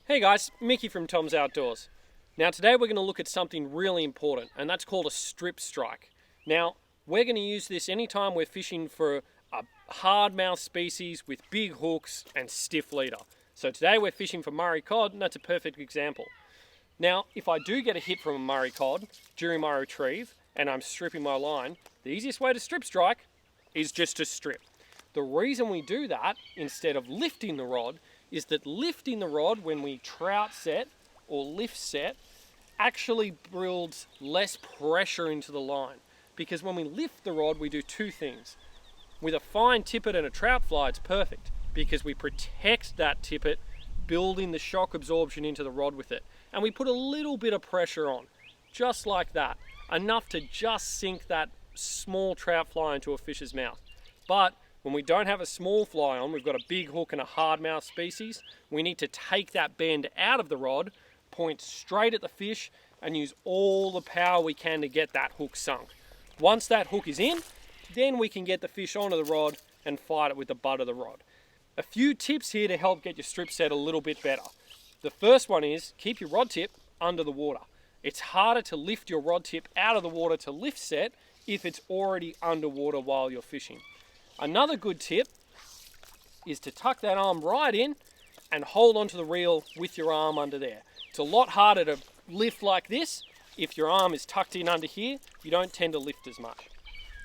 Hey guys, Mickey from Tom's Outdoors. Now today we're going to look at something really important, and that's called a strip strike. Now we're going to use this anytime we're fishing for a hardmouth species with big hooks and stiff leader. So today we're fishing for Murray-Cod, and that's a perfect example. Now if I do get a hit from a Murray-Cod during my retrieve and I'm stripping my line, the easiest way to strip strike is just to strip. The reason we do that instead of lifting the rod is that lifting the rod when we trout set or lift set actually builds less pressure into the line, because when we lift the rod we do two things. With a fine tippet and a trout fly it's perfect because we protect that tippet, building the shock absorption into the rod with it, and we put a little bit of pressure on, just like that, enough to just sink that small trout fly into a fish's mouth. But when we don't have a small fly on, we've got a big hook and a hardmouth species, we need to take that bend out of the rod, point straight at the fish, and use all the power we can to get that hook sunk. Once that hook is in, then we can get the fish onto the rod and fight it with the butt of the rod. A few tips here to help get your strip set a little bit better. The first one is keep your rod tip under the water. It's harder to lift your rod tip out of the water to lift set if it's already underwater while you're fishing. Another good tip is to tuck that arm right in and hold onto the reel with your arm under there. It's a lot harder to lift like this. If your arm is tucked in under here, you don't tend to lift as much.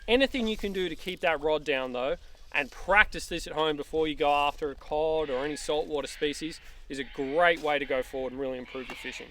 Anything you can do to keep that rod down though, and practice this at home before you go after a cod or any saltwater species, is a great way to go forward and really improve your fishing.